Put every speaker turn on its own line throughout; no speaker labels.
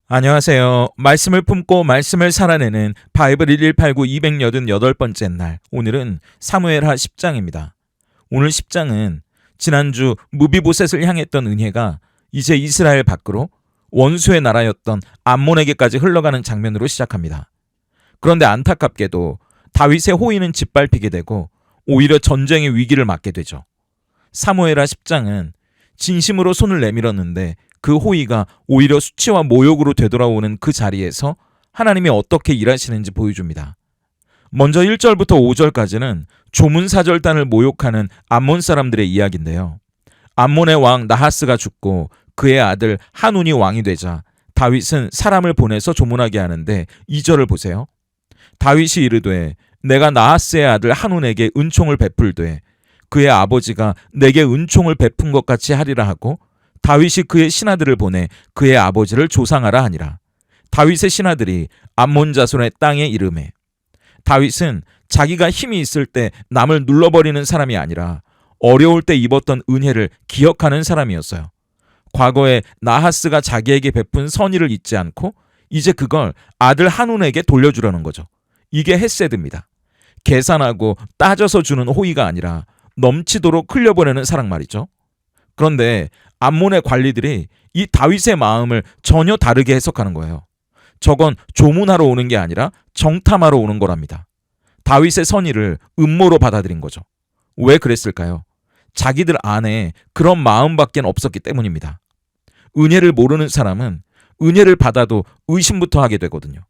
안녕하세요. 말씀을 품고 말씀을 살아내는 바이블 1189 288번째 날, 오늘은 사무엘하 10장입니다. 오늘 10장은 지난주 무비보셋을 향했던 은혜가 이제 이스라엘 밖으로 원수의 나라였던 암몬에게까지 흘러가는 장면으로 시작합니다. 그런데 안타깝게도 다윗의 호의는 짓밟히게 되고 오히려 전쟁의 위기를 맞게 되죠. 사무엘하 10장은 진심으로 손을 내밀었는데 그 호의가 오히려 수치와 모욕으로 되돌아오는 그 자리에서 하나님이 어떻게 일하시는지 보여줍니다. 먼저 1절부터 5절까지는 조문사절단을 모욕하는 암몬 사람들의 이야기인데요. 암몬의 왕 나하스가 죽고 그의 아들 한운이 왕이 되자 다윗은 사람을 보내서 조문하게 하는데 2절을 보세요. 다윗이 이르되 내가 나하스의 아들 한운에게 은총을 베풀되 그의 아버지가 내게 은총을 베푼 것 같이 하리라 하고 다윗이 그의 신하들을 보내 그의 아버지를 조상하라 하니라. 다윗의 신하들이 암몬 자손의 땅에 이르매 다윗은 자기가 힘이 있을 때 남을 눌러버리는 사람이 아니라 어려울 때 입었던 은혜를 기억하는 사람이었어요. 과거에 나하스가 자기에게 베푼 선의를 잊지 않고 이제 그걸 아들 한운에게 돌려주려는 거죠. 이게 헤세드입니다. 계산하고 따져서 주는 호의가 아니라 넘치도록 흘려보내는 사랑 말이죠. 그런데 암몬의 관리들이 이 다윗의 마음을 전혀 다르게 해석하는 거예요. 저건 조문하러 오는 게 아니라 정탐하러 오는 거랍니다. 다윗의 선의를 음모로 받아들인 거죠. 왜 그랬을까요? 자기들 안에 그런 마음밖에 없었기 때문입니다. 은혜를 모르는 사람은 은혜를 받아도 의심부터 하게 되거든요.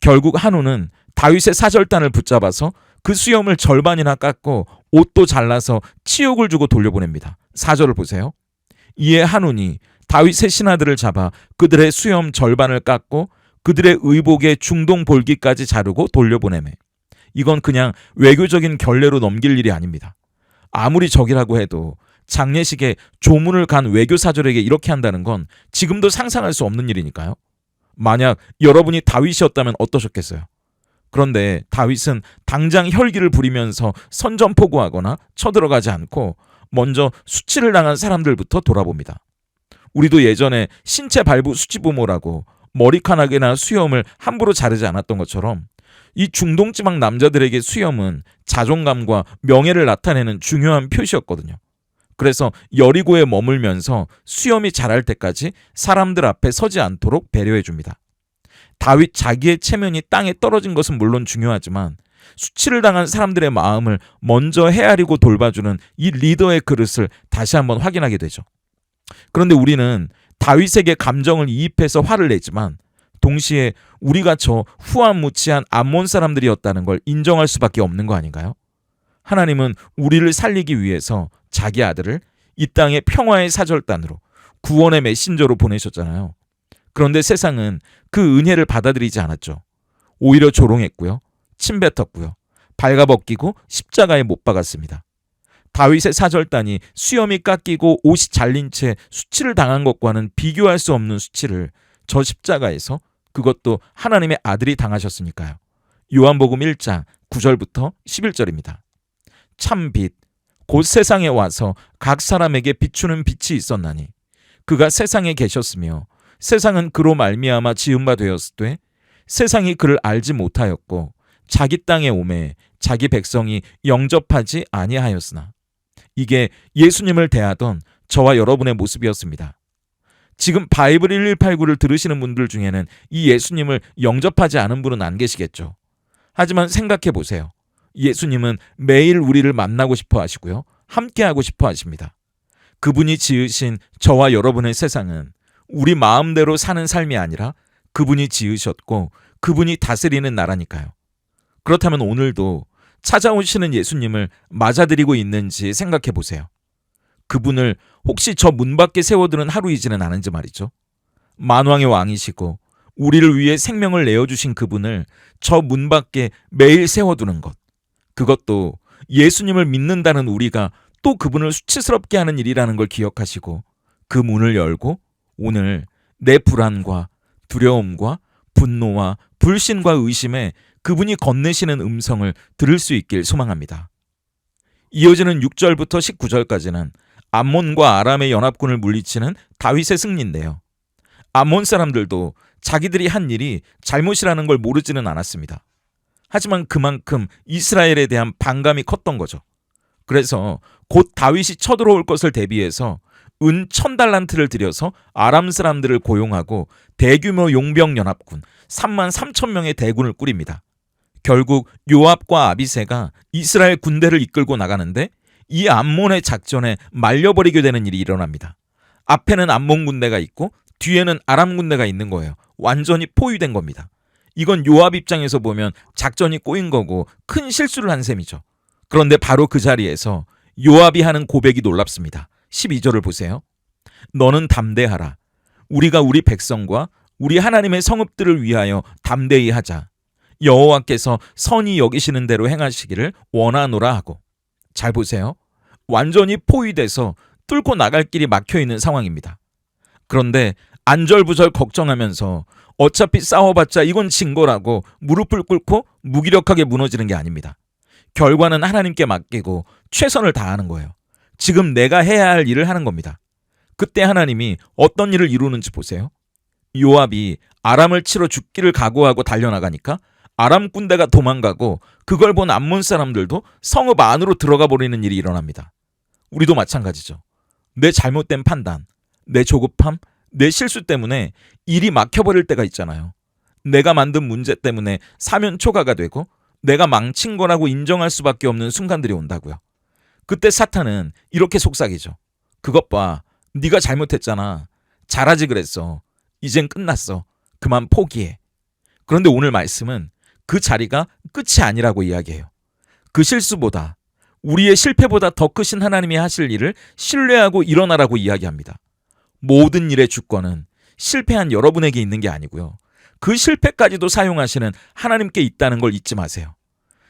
결국 한우는 다윗의 사절단을 붙잡아서 그 수염을 절반이나 깎고 옷도 잘라서 치욕을 주고 돌려보냅니다. 4절을 보세요. 이에 한운이 다윗의 신하들을 잡아 그들의 수염 절반을 깎고 그들의 의복의 중동 볼기까지 자르고 돌려보내매. 이건 그냥 외교적인 결례로 넘길 일이 아닙니다. 아무리 적이라고 해도 장례식에 조문을 간 외교사절에게 이렇게 한다는 건 지금도 상상할 수 없는 일이니까요. 만약 여러분이 다윗이었다면 어떠셨겠어요? 그런데 다윗은 당장 혈기를 부리면서 선전포고하거나 쳐들어가지 않고 먼저 수치를 당한 사람들부터 돌아봅니다. 우리도 예전에 신체 발부 수치부모라고 머리카락이나 수염을 함부로 자르지 않았던 것처럼 이 중동지방 남자들에게 수염은 자존감과 명예를 나타내는 중요한 표시였거든요. 그래서 여리고에 머물면서 수염이 자랄 때까지 사람들 앞에 서지 않도록 배려해 줍니다. 다윗 자기의 체면이 땅에 떨어진 것은 물론 중요하지만 수치를 당한 사람들의 마음을 먼저 헤아리고 돌봐주는 이 리더의 그릇을 다시 한번 확인하게 되죠. 그런데 우리는 다윗에게 감정을 이입해서 화를 내지만 동시에 우리가 저 후한무치한 암몬 사람들이었다는 걸 인정할 수밖에 없는 거 아닌가요? 하나님은 우리를 살리기 위해서 자기 아들을 이 땅의 평화의 사절단으로 구원의 메신저로 보내셨잖아요. 그런데 세상은 그 은혜를 받아들이지 않았죠. 오히려 조롱했고요. 침뱉었고요. 발가벗기고 십자가에 못 박았습니다. 다윗의 사절단이 수염이 깎이고 옷이 잘린 채 수치를 당한 것과는 비교할 수 없는 수치를 저 십자가에서, 그것도 하나님의 아들이 당하셨으니까요. 요한복음 1장 9절부터 11절입니다. 참 빛, 곧 세상에 와서 각 사람에게 비추는 빛이 있었나니 그가 세상에 계셨으며 세상은 그로 말미암아 지은 바 되었으되 세상이 그를 알지 못하였고 자기 땅에 오매 자기 백성이 영접하지 아니하였으나. 이게 예수님을 대하던 저와 여러분의 모습이었습니다. 지금 바이블 1189를 들으시는 분들 중에는 이 예수님을 영접하지 않은 분은 안 계시겠죠. 하지만 생각해 보세요. 예수님은 매일 우리를 만나고 싶어 하시고요. 함께하고 싶어 하십니다. 그분이 지으신 저와 여러분의 세상은 우리 마음대로 사는 삶이 아니라 그분이 지으셨고 그분이 다스리는 나라니까요. 그렇다면 오늘도 찾아오시는 예수님을 맞아들이고 있는지 생각해 보세요. 그분을 혹시 저 문 밖에 세워두는 하루이지는 않은지 말이죠. 만왕의 왕이시고 우리를 위해 생명을 내어주신 그분을 저 문 밖에 매일 세워두는 것, 그것도 예수님을 믿는다는 우리가 또 그분을 수치스럽게 하는 일이라는 걸 기억하시고 그 문을 열고 오늘 내 불안과 두려움과 분노와 불신과 의심에 그분이 건네시는 음성을 들을 수 있길 소망합니다. 이어지는 6절부터 19절까지는 암몬과 아람의 연합군을 물리치는 다윗의 승리인데요. 암몬 사람들도 자기들이 한 일이 잘못이라는 걸 모르지는 않았습니다. 하지만 그만큼 이스라엘에 대한 반감이 컸던 거죠. 그래서 곧 다윗이 쳐들어올 것을 대비해서 은 1000달란트를 들여서 아람 사람들을 고용하고 대규모 용병 연합군 3만 3천 명의 대군을 꾸립니다. 결국 요압과 아비새가 이스라엘 군대를 이끌고 나가는데 이 암몬의 작전에 말려버리게 되는 일이 일어납니다. 앞에는 암몬 군대가 있고 뒤에는 아람 군대가 있는 거예요. 완전히 포위된 겁니다. 이건 요압 입장에서 보면 작전이 꼬인 거고 큰 실수를 한 셈이죠. 그런데 바로 그 자리에서 요압이 하는 고백이 놀랍습니다. 12절을 보세요. 너는 담대하라. 우리가 우리 백성과 우리 하나님의 성읍들을 위하여 담대히 하자. 여호와께서 선히 여기시는 대로 행하시기를 원하노라 하고. 잘 보세요. 완전히 포위돼서 뚫고 나갈 길이 막혀있는 상황입니다. 그런데 안절부절 걱정하면서 어차피 싸워봤자 이건 진 거라고 무릎을 꿇고 무기력하게 무너지는 게 아닙니다. 결과는 하나님께 맡기고 최선을 다하는 거예요. 지금 내가 해야 할 일을 하는 겁니다. 그때 하나님이 어떤 일을 이루는지 보세요. 요압이 아람을 치러 죽기를 각오하고 달려나가니까 아람 군대가 도망가고 그걸 본 암몬 사람들도 성읍 안으로 들어가 버리는 일이 일어납니다. 우리도 마찬가지죠. 내 잘못된 판단, 내 조급함, 내 실수 때문에 일이 막혀버릴 때가 있잖아요. 내가 만든 문제 때문에 사면 초가가 되고 내가 망친 거라고 인정할 수밖에 없는 순간들이 온다고요. 그때 사탄은 이렇게 속삭이죠. 그것 봐. 네가 잘못했잖아. 잘하지 그랬어. 이젠 끝났어. 그만 포기해. 그런데 오늘 말씀은 그 자리가 끝이 아니라고 이야기해요. 그 실수보다 우리의 실패보다 더 크신 하나님이 하실 일을 신뢰하고 일어나라고 이야기합니다. 모든 일의 주권은 실패한 여러분에게 있는 게 아니고요. 그 실패까지도 사용하시는 하나님께 있다는 걸 잊지 마세요.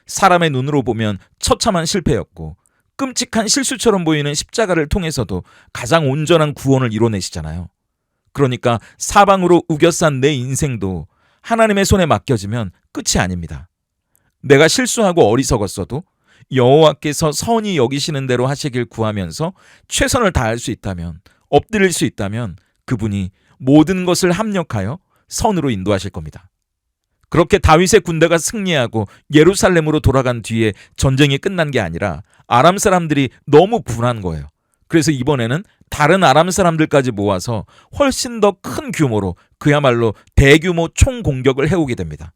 사람의 눈으로 보면 처참한 실패였고 끔찍한 실수처럼 보이는 십자가를 통해서도 가장 온전한 구원을 이뤄내시잖아요. 그러니까 사방으로 우겨싼 내 인생도 하나님의 손에 맡겨지면 끝이 아닙니다. 내가 실수하고 어리석었어도 여호와께서 선히 여기시는 대로 하시길 구하면서 최선을 다할 수 있다면, 엎드릴 수 있다면 그분이 모든 것을 합력하여 선으로 인도하실 겁니다. 그렇게 다윗의 군대가 승리하고 예루살렘으로 돌아간 뒤에 전쟁이 끝난 게 아니라 아람 사람들이 너무 분한 거예요. 그래서 이번에는 다른 아람 사람들까지 모아서 훨씬 더 큰 규모로 그야말로 대규모 총공격을 해오게 됩니다.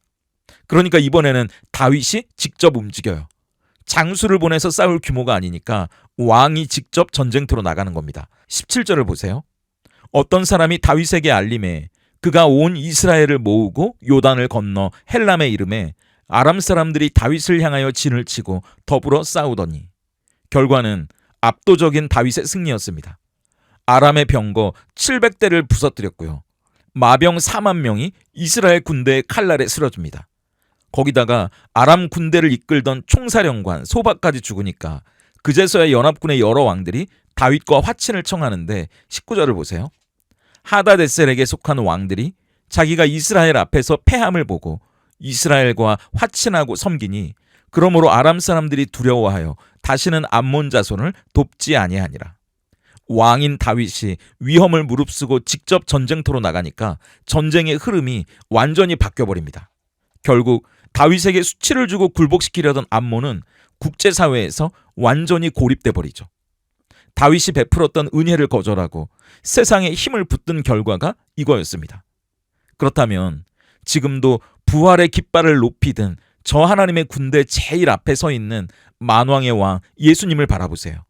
그러니까 이번에는 다윗이 직접 움직여요. 장수를 보내서 싸울 규모가 아니니까 왕이 직접 전쟁터로 나가는 겁니다. 17절을 보세요. 어떤 사람이 다윗에게 알림해 그가 온 이스라엘을 모으고 요단을 건너 헬람에 이름에 아람 사람들이 다윗을 향하여 진을 치고 더불어 싸우더니 결과는 압도적인 다윗의 승리였습니다. 아람의 병거 700대를 부서뜨렸고요. 마병 4만 명이 이스라엘 군대의 칼날에 쓰러집니다. 거기다가 아람 군대를 이끌던 총사령관 소박까지 죽으니까 그제서야 연합군의 여러 왕들이 다윗과 화친을 청하는데 19절을 보세요. 하다데셀에게 속한 왕들이 자기가 이스라엘 앞에서 패함을 보고 이스라엘과 화친하고 섬기니 그러므로 아람 사람들이 두려워하여 다시는 암몬 자손을 돕지 아니하니라. 왕인 다윗이 위험을 무릅쓰고 직접 전쟁터로 나가니까 전쟁의 흐름이 완전히 바뀌어버립니다. 결국 다윗에게 수치를 주고 굴복시키려던 암몬은 국제사회에서 완전히 고립돼 버리죠. 다윗이 베풀었던 은혜를 거절하고 세상에 힘을 붙든 결과가 이거였습니다. 그렇다면 지금도 부활의 깃발을 높이든 저 하나님의 군대 제일 앞에 서 있는 만왕의 왕 예수님을 바라보세요.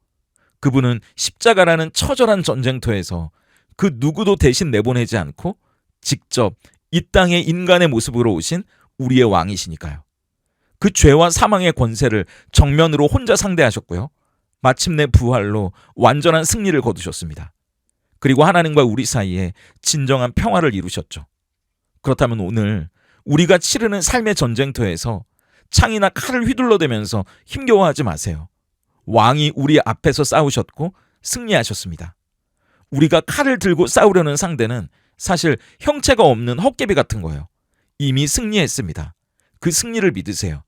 그분은 십자가라는 처절한 전쟁터에서 그 누구도 대신 내보내지 않고 직접 이 땅에 인간의 모습으로 오신 우리의 왕이시니까요. 그 죄와 사망의 권세를 정면으로 혼자 상대하셨고요. 마침내 부활로 완전한 승리를 거두셨습니다. 그리고 하나님과 우리 사이에 진정한 평화를 이루셨죠. 그렇다면 오늘 우리가 치르는 삶의 전쟁터에서 창이나 칼을 휘둘러대면서 힘겨워하지 마세요. 왕이 우리 앞에서 싸우셨고 승리하셨습니다. 우리가 칼을 들고 싸우려는 상대는 사실 형체가 없는 헛개비 같은 거예요. 이미 승리했습니다. 그 승리를 믿으세요.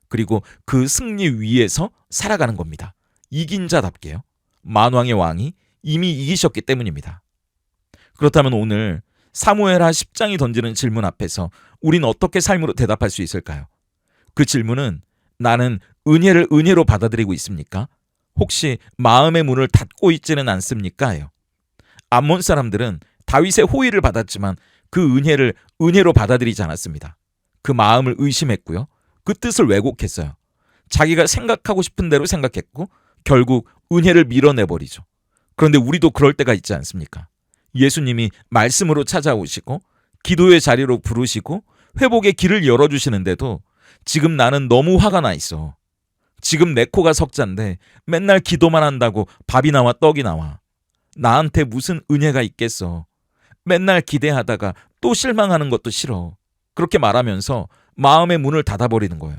그리고 그 승리 위에서 살아가는 겁니다. 이긴 자답게요. 만왕의 왕이 이미 이기셨기 때문입니다. 그렇다면 오늘 사무엘하 10장이 던지는 질문 앞에서 우린 어떻게 삶으로 대답할 수 있을까요? 그 질문은 나는 은혜를 은혜로 받아들이고 있습니까? 혹시 마음의 문을 닫고 있지는 않습니까? 요. 암몬 사람들은 다윗의 호의를 받았지만 그 은혜를 은혜로 받아들이지 않았습니다. 그 마음을 의심했고요. 그 뜻을 왜곡했어요. 자기가 생각하고 싶은 대로 생각했고 결국 은혜를 밀어내버리죠. 그런데 우리도 그럴 때가 있지 않습니까? 예수님이 말씀으로 찾아오시고 기도의 자리로 부르시고 회복의 길을 열어주시는데도 지금 나는 너무 화가 나 있어. 지금 내 코가 석잔데 맨날 기도만 한다고 밥이 나와 떡이 나와. 나한테 무슨 은혜가 있겠어. 맨날 기대하다가 또 실망하는 것도 싫어. 그렇게 말하면서 마음의 문을 닫아버리는 거예요.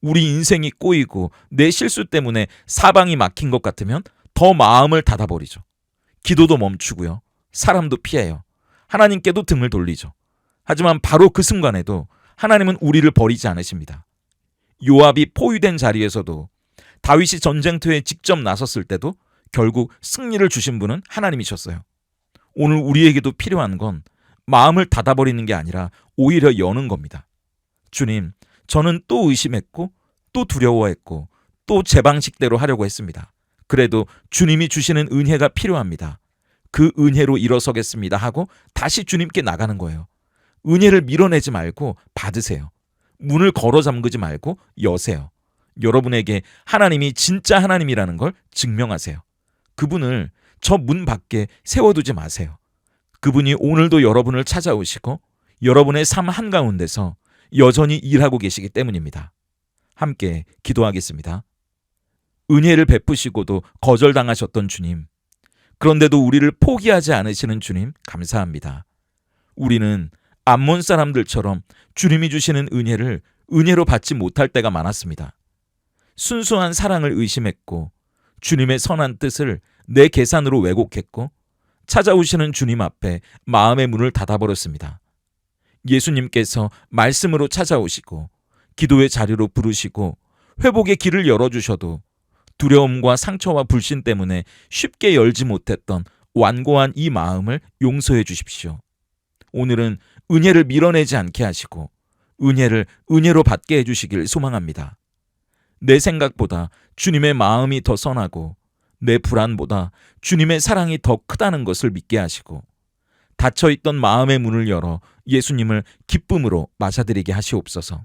우리 인생이 꼬이고 내 실수 때문에 사방이 막힌 것 같으면 더 마음을 닫아버리죠. 기도도 멈추고요. 사람도 피해요. 하나님께도 등을 돌리죠. 하지만 바로 그 순간에도 하나님은 우리를 버리지 않으십니다. 요압이 포위된 자리에서도 다윗이 전쟁터에 직접 나섰을 때도 결국 승리를 주신 분은 하나님이셨어요. 오늘 우리에게도 필요한 건 마음을 닫아버리는 게 아니라 오히려 여는 겁니다. 주님, 저는 또 의심했고 또 두려워했고 또 제 방식대로 하려고 했습니다. 그래도 주님이 주시는 은혜가 필요합니다. 그 은혜로 일어서겠습니다 하고 다시 주님께 나가는 거예요. 은혜를 밀어내지 말고 받으세요. 문을 걸어 잠그지 말고 여세요. 여러분에게 하나님이 진짜 하나님이라는 걸 증명하세요. 그분을 저 문 밖에 세워두지 마세요. 그분이 오늘도 여러분을 찾아오시고 여러분의 삶 한가운데서 여전히 일하고 계시기 때문입니다. 함께 기도하겠습니다. 은혜를 베푸시고도 거절당하셨던 주님, 그런데도 우리를 포기하지 않으시는 주님 감사합니다. 우리는 암몬 사람들처럼 주님이 주시는 은혜를 은혜로 받지 못할 때가 많았습니다. 순수한 사랑을 의심했고 주님의 선한 뜻을 내 계산으로 왜곡했고 찾아오시는 주님 앞에 마음의 문을 닫아버렸습니다. 예수님께서 말씀으로 찾아오시고 기도의 자리로 부르시고 회복의 길을 열어주셔도 두려움과 상처와 불신 때문에 쉽게 열지 못했던 완고한 이 마음을 용서해 주십시오. 오늘은 은혜를 밀어내지 않게 하시고 은혜를 은혜로 받게 해주시길 소망합니다. 내 생각보다 주님의 마음이 더 선하고 내 불안보다 주님의 사랑이 더 크다는 것을 믿게 하시고 닫혀있던 마음의 문을 열어 예수님을 기쁨으로 맞아들이게 하시옵소서.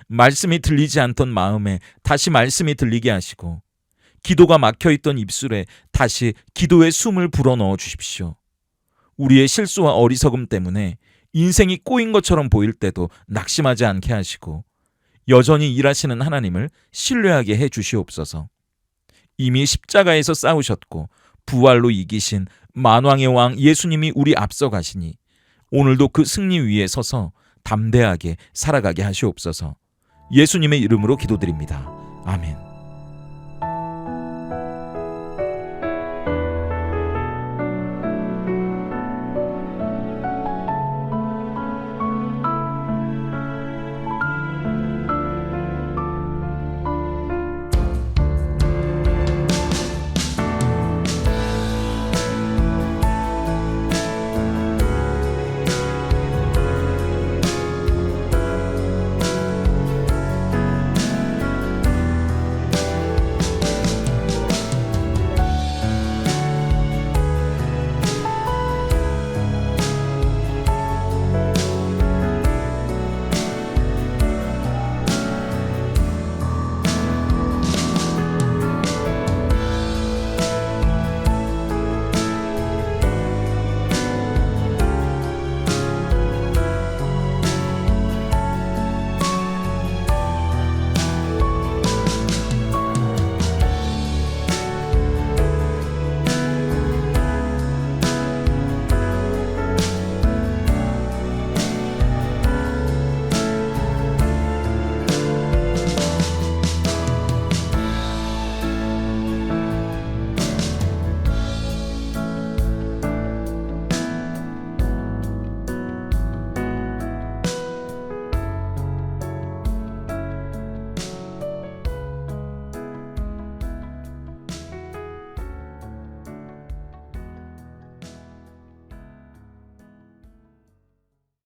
말씀이 들리지 않던 마음에 다시 말씀이 들리게 하시고 기도가 막혀있던 입술에 다시 기도의 숨을 불어넣어 주십시오. 우리의 실수와 어리석음 때문에 인생이 꼬인 것처럼 보일 때도 낙심하지 않게 하시고 여전히 일하시는 하나님을 신뢰하게 해 주시옵소서. 이미 십자가에서 싸우셨고 부활로 이기신 만왕의 왕 예수님이 우리 앞서 가시니 오늘도 그 승리 위에 서서 담대하게 살아가게 하시옵소서. 예수님의 이름으로 기도드립니다. 아멘.